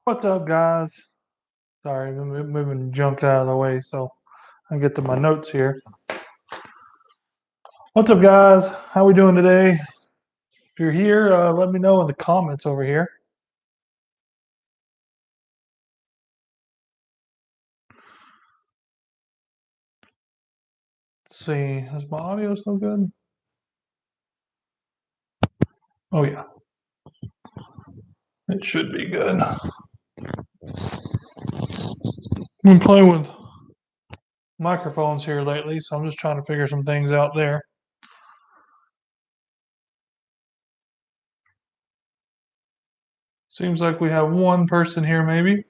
What's up, guys? Sorry, I'm moving junk out of the way so I can get to my notes here. What's up, guys? How we doing today? If you're here, let me know in the comments over here. Let's see, is my audio still good? Oh yeah, it should be good. I've been playing with microphones here lately, so I'm just trying to figure some things out there. Seems like we have one person here, maybe.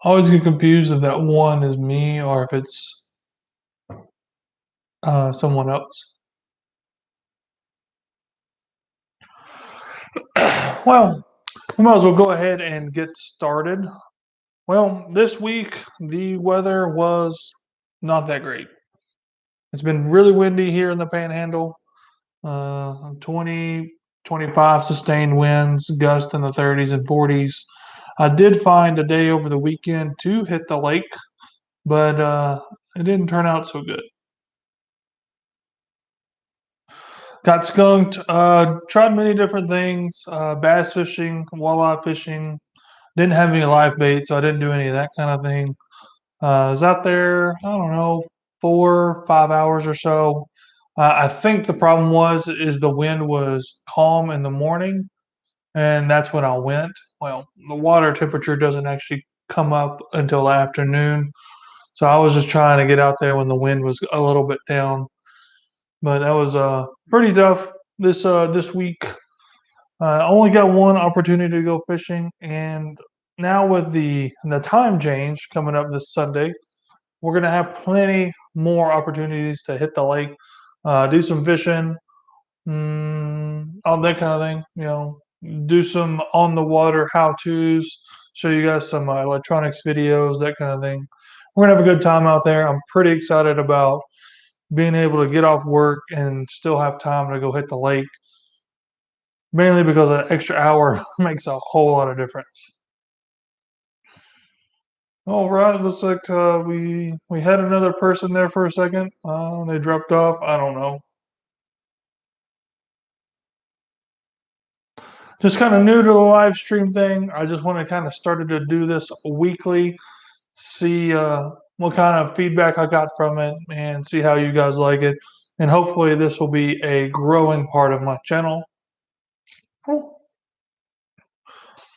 I always get confused if that one is me or if it's someone else. Well, we might as well go ahead and get started. Well, this week the weather was not that great. It's been really windy here in the Panhandle. 20, 25 sustained winds, gusts in the 30s and 40s. I did find a day over the weekend to hit the lake, but it didn't turn out so good. Got skunked. Tried many different things: bass fishing, walleye fishing. Didn't have any live bait, so I didn't do any of that kind of thing. I was out there, I don't know, 4, 5 hours or so. I think the problem is the wind was calm in the morning, and that's when I went. Well, the water temperature doesn't actually come up until afternoon, so I was just trying to get out there when the wind was a little bit down. But that was pretty tough this week. I only got one opportunity to go fishing, and now with the time change coming up this Sunday, we're gonna have plenty more opportunities to hit the lake, do some fishing, all that kind of thing. Do some on the water how tos, show you guys some electronics videos, that kind of thing. We're gonna have a good time out there. I'm pretty excited about being able to get off work and still have time to go hit the lake. Mainly because an extra hour makes a whole lot of difference. All right, looks like we had another person there for a second. They dropped off. I don't know. Just kind of new to the live stream thing. I just want to kind of started to do this weekly, see what kind of feedback I got from it, and see how you guys like it. And hopefully, this will be a growing part of my channel.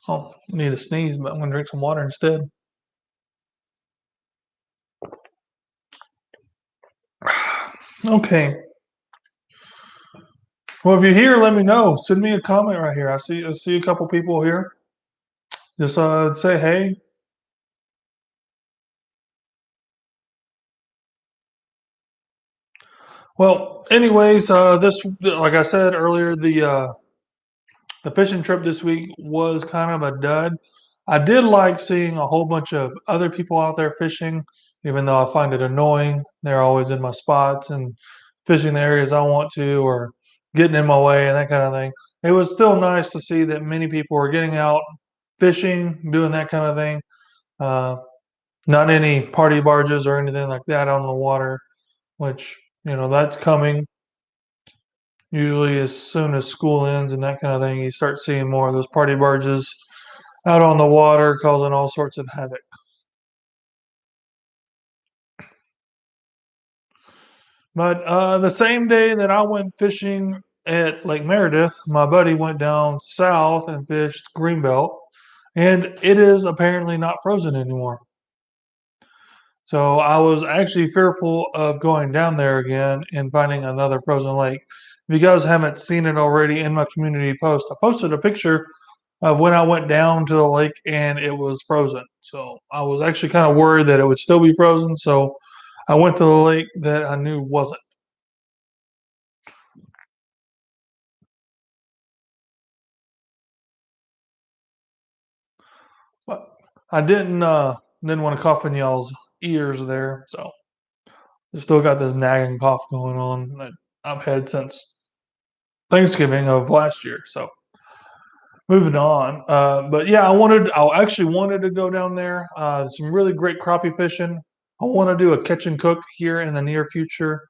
Oh, I need a sneeze, but I'm gonna drink some water instead. Okay. Well, if you're here, let me know. Send me a comment right here. I see a couple people here. Just say hey. Well, anyways, this like I said earlier, the fishing trip this week was kind of a dud. I did like seeing a whole bunch of other people out there fishing, even though I find it annoying. They're always in my spots and fishing the areas I want to, or getting in my way and that kind of thing. It was still nice to see that many people were getting out fishing, doing that kind of thing. Uh, Not any party barges or anything like that on the water, which that's coming. Usually, as soon as school ends and that kind of thing, you start seeing more of those party barges out on the water, causing all sorts of havoc. But the same day that I went fishing at Lake Meredith, my buddy went down south and fished Greenbelt, and it is apparently not frozen anymore. So I was actually fearful of going down there again and finding another frozen lake. If you guys haven't seen it already in my community post, I posted a picture of when I went down to the lake and it was frozen. So I was actually kind of worried that it would still be frozen. So I went to the lake that I knew wasn't. But I didn't want to cough in y'all's ears there. So I still got this nagging cough going on that I've had since Thanksgiving of last year. So moving on. But yeah, I actually wanted to go down there. Some really great crappie fishing. I want to do a catch and cook here in the near future.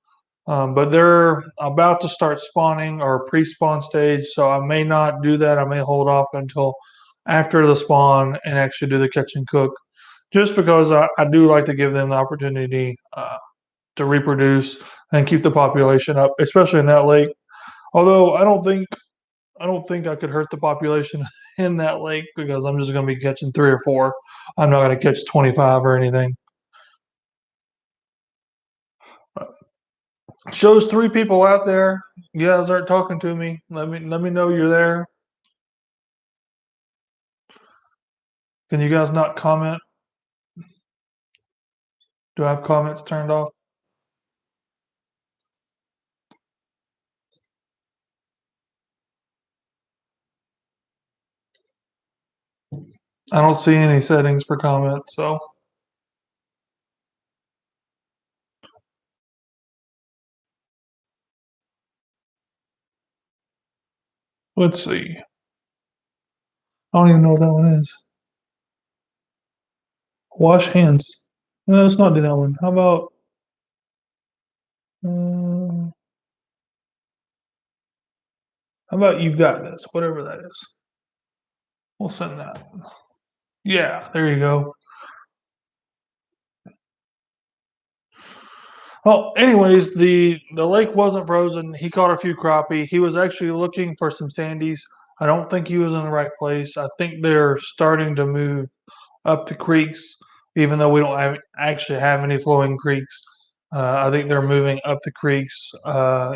But they're about to start spawning or pre-spawn stage, so I may not do that. I may hold off until after the spawn and actually do the catch and cook, just because I do like to give them the opportunity to reproduce and keep the population up, especially in that lake. Although I don't think I could hurt the population in that lake because I'm just going to be catching three or four. I'm not going to catch 25 or anything. Shows three people out there. You guys aren't talking to me. Let me know you're there. Can you guys not comment? Do I have comments turned off? I don't see any settings for comments, so let's see. I don't even know what that one is. Wash hands. No, let's not do that one. Uh, how about you got this? Whatever that is. We'll send that. Yeah, there you go. Well, anyways, the lake wasn't frozen. He caught a few crappie. He was actually looking for some sandies. I don't think he was in the right place. I think they're starting to move up the creeks, even though we don't actually have any flowing creeks. I think they're moving up the creeks,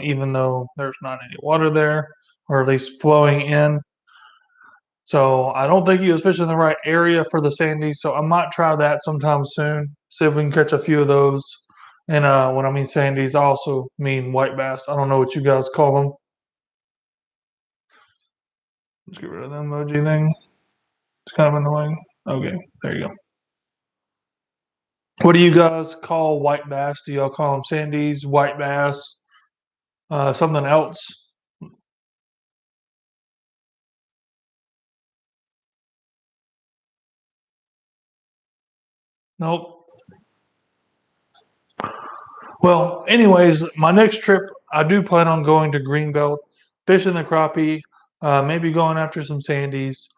even though there's not any water there, or at least flowing in. So I don't think he was fishing the right area for the sandies. So I might try that sometime soon. See if we can catch a few of those. And when I mean sandies, I also mean white bass. I don't know what you guys call them. Let's get rid of the emoji thing. It's kind of annoying. Okay, there you go. What do you guys call white bass? Do y'all call them sandies, white bass, something else? Nope. Well, anyways, my next trip, I do plan on going to Greenbelt, fishing the crappie, maybe going after some sandies.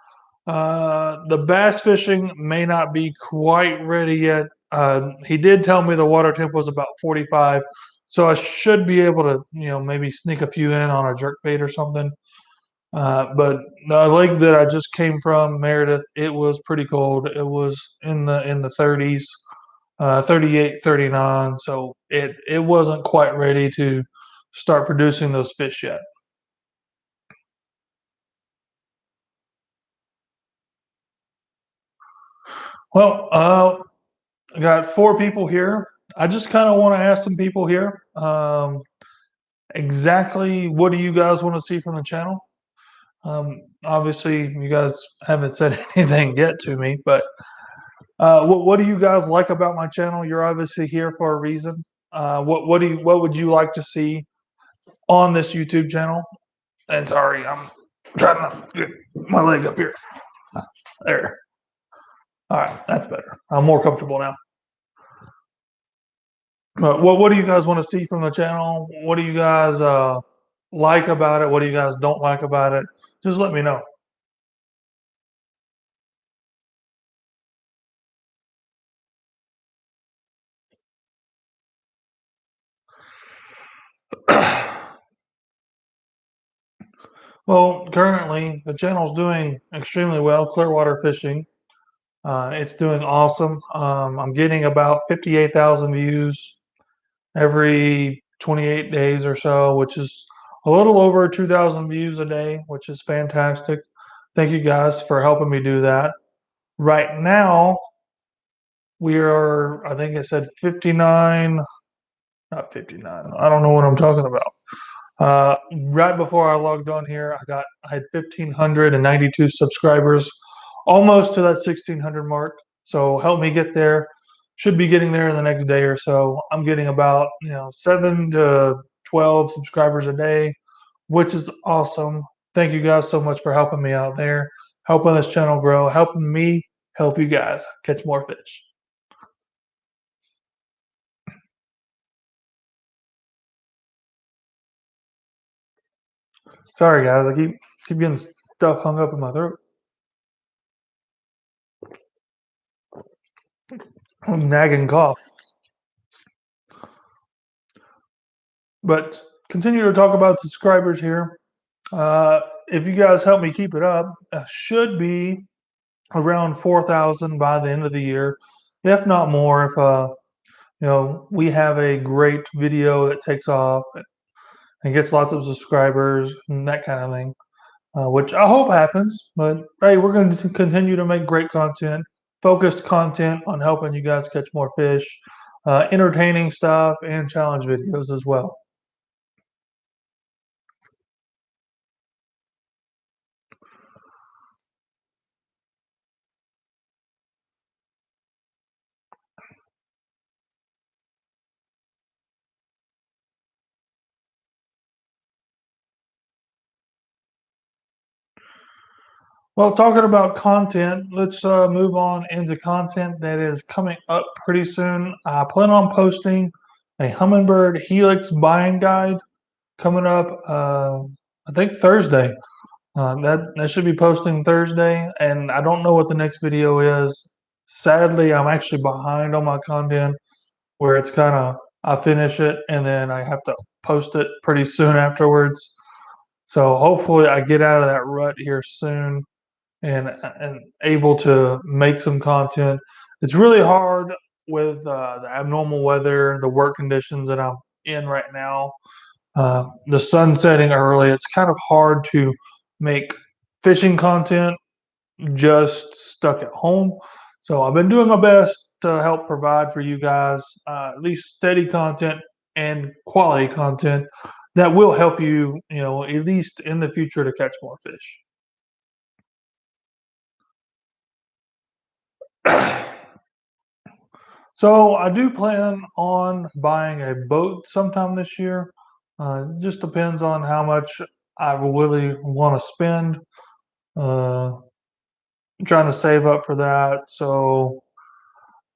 The bass fishing may not be quite ready yet. He did tell me the water temp was about 45, so I should be able to, maybe sneak a few in on a jerk bait or something. But the lake that I just came from, Meredith, it was pretty cold. It was in the 30s, 38, 39. So it wasn't quite ready to start producing those fish yet. Well, I got four people here. I just kind of want to ask some people here, exactly what do you guys want to see from the channel? Obviously, you guys haven't said anything yet to me, but what do you guys like about my channel? You're obviously here for a reason. What would you like to see on this YouTube channel? And sorry, I'm trying to get my leg up here. There. All right, that's better. I'm more comfortable now. But what do you guys want to see from the channel? What do you guys like about it? What do you guys don't like about it? Just let me know. Well, currently the channel's doing extremely well. Clearwater fishing. It's doing awesome. I'm getting about 58,000 views every 28 days or so, which is a little over 2,000 views a day, which is fantastic. Thank you guys for helping me do that. Right now, we are, I think it said 59, not 59. I don't know what I'm talking about. Right before I logged on here, I had 1,592 subscribers, almost to that 1,600 mark. So help me get there. Should be getting there in the next day or so. I'm getting about 7 to 12 subscribers a day, which is awesome. Thank you guys so much for helping me out there, helping this channel grow, helping me help you guys catch more fish. Sorry guys, I keep getting stuff hung up in my throat. Nagging cough. But continue to talk about subscribers here. If you guys help me keep it up, should be around 4,000 by the end of the year, if not more. If we have a great video that takes off and gets lots of subscribers and that kind of thing, which I hope happens. But hey, we're going to continue to make great content, focused content on helping you guys catch more fish, entertaining stuff, and challenge videos as well. Well, talking about content, let's move on into content that is coming up pretty soon. I plan on posting a hummingbird helix buying guide coming up, I think Thursday. That should be posting Thursday, and I don't know what the next video is. Sadly, I'm actually behind on my content, where it's kind of I finish it and then I have to post it pretty soon afterwards. So hopefully, I get out of that rut here soon and able to make some content. It's really hard with the abnormal weather, the work conditions that I'm in right now. The sun setting early. It's kind of hard to make fishing content just stuck at home. So I've been doing my best to help provide for you guys at least steady content and quality content that will help you, at least in the future to catch more fish. So I do plan on buying a boat sometime this year. Just depends on how much I really want to spend. Uh, Trying to save up for that. So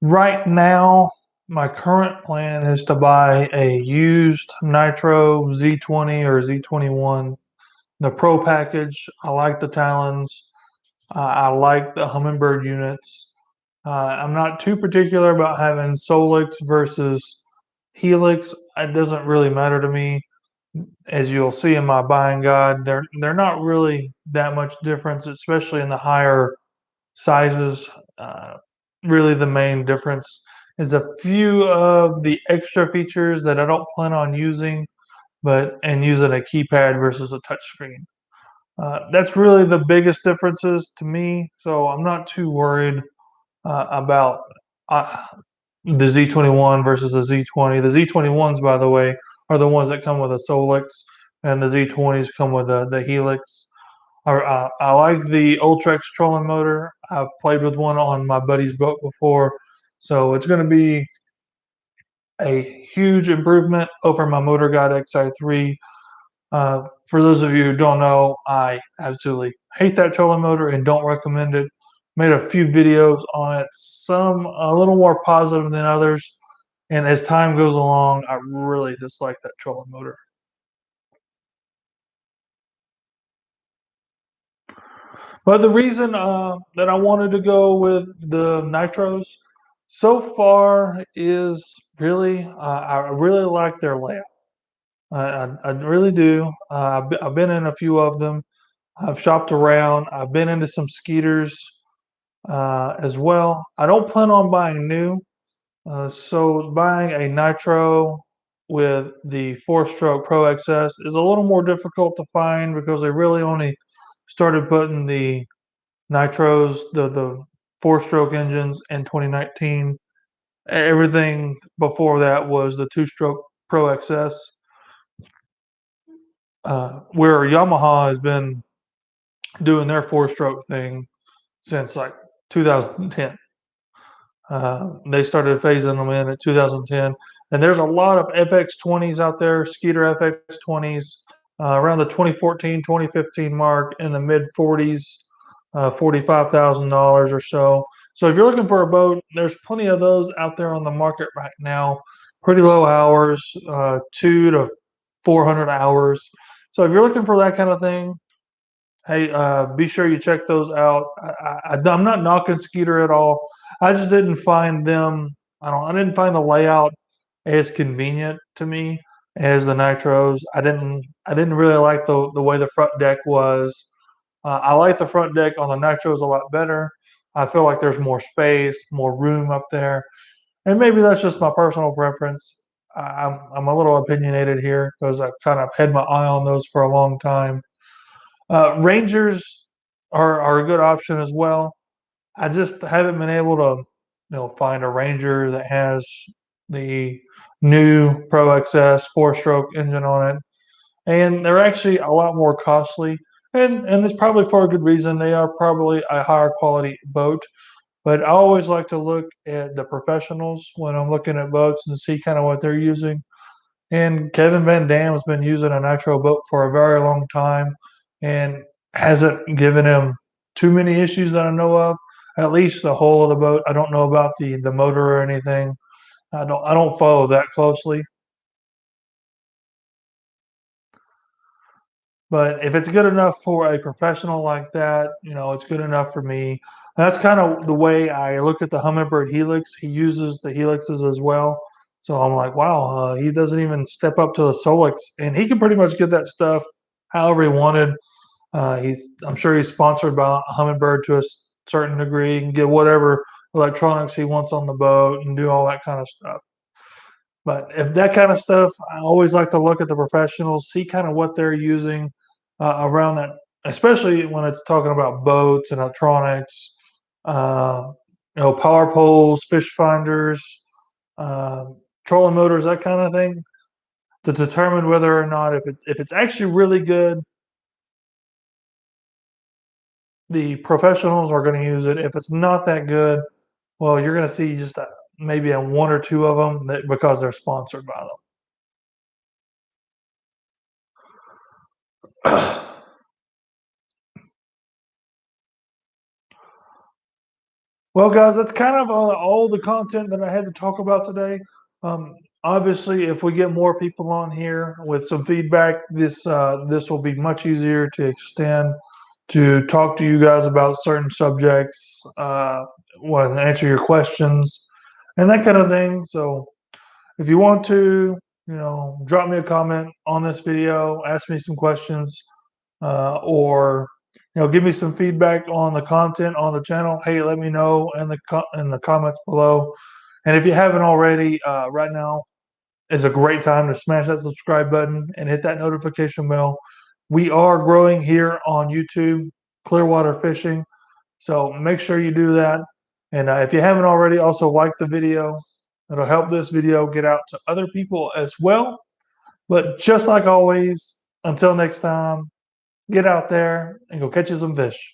right now, my current plan is to buy a used Nitro Z20 or Z21, the Pro package. I like the talons. I like the Humminbird units. I'm not too particular about having Solix versus Helix. It doesn't really matter to me. As you'll see in my buying guide, they're not really that much difference, especially in the higher sizes. Uh, Really, the main difference is a few of the extra features that I don't plan on using, but and using a keypad versus a touchscreen. That's really the biggest differences to me. So I'm not too worried about uh, the Z21 versus the Z20. The Z21s, by the way, are the ones that come with a Solix, and the Z20s come with the Helix. I like the Ultrex trolling motor. I've played with one on my buddy's boat before, so it's going to be a huge improvement over my Motor Guide XI3. For those of you who don't know, I absolutely hate that trolling motor and don't recommend it. Made a few videos on it, some a little more positive than others. And as time goes along, I really dislike that trolling motor. But the reason that I wanted to go with the nitros so far is really I really like their layout. I really do. I've been in a few of them. I've shopped around. I've been into some skeeters as well. I don't plan on buying new, so buying a nitro with the four-stroke Pro XS is a little more difficult to find because they really only started putting the nitros, the four-stroke engines in 2019. Everything before that was the two-stroke Pro XS, where Yamaha has been doing their four-stroke thing since like 2010. They started phasing them in at 2010, and there's a lot of FX20s out there, Skeeter FX20s. around the 2014, 2015 mark in the mid 40s, $45,000 or so. So if you're looking for a boat, there's plenty of those out there on the market right now. Pretty low hours, 2 to 400 hours. So if you're looking for that kind of thing, hey, be sure you check those out. I'm not knocking Skeeter at all. I just didn't find them. I didn't find the layout as convenient to me as the Nitros. I didn't really like the way the front deck was. I like the front deck on the Nitros a lot better. I feel like there's more space, more room up there, and maybe that's just my personal preference. I'm a little opinionated here because I've kind of had my eye on those for a long time. Rangers are a good option as well. I just haven't been able to, find a Ranger that has the new Pro XS four-stroke engine on it, and they're actually a lot more costly. And it's probably for a good reason. They are probably a higher quality boat. But I always like to look at the professionals when I'm looking at boats and see kind of what they're using. And Kevin Van Dam's been using a nitro boat for a very long time and hasn't given him too many issues that I know of. At least the whole of the boat. I don't know about the motor or anything. I don't follow that closely. But if it's good enough for a professional like that, it's good enough for me. That's kind of the way I look at the Humminbird Helix. He uses the Helixes as well. So I'm like, wow, he doesn't even step up to the Solix, and he can pretty much get that stuff however he wanted. I'm sure he's sponsored by Humminbird to a certain degree. He can get whatever electronics he wants on the boat and do all that kind of stuff. But if that kind of stuff, I always like to look at the professionals, see kind of what they're using around that, especially when it's talking about boats and electronics, uh, power poles, fish finders, uh, trolling motors, that kind of thing, to determine whether or not if it's actually really good, the professionals are going to use it. If it's not that good, well, you're going to see just maybe a one or two of them because they're sponsored by them. Well, guys, that's kind of all the content that I had to talk about today. Um, Obviously, if we get more people on here with some feedback, this will be much easier to extend to talk to you guys about certain subjects, well, answer your questions, and that kind of thing. So, if you want to, drop me a comment on this video, ask me some questions, or give me some feedback on the content on the channel. Hey, let me know in the comments below. And if you haven't already, right now is a great time to smash that subscribe button and hit that notification bell. We are growing here on YouTube, Clearwater Fishing, so make sure you do that. And if you haven't already, also like the video. It'll help this video get out to other people as well. But just like always, until next time, get out there and go catch you some fish.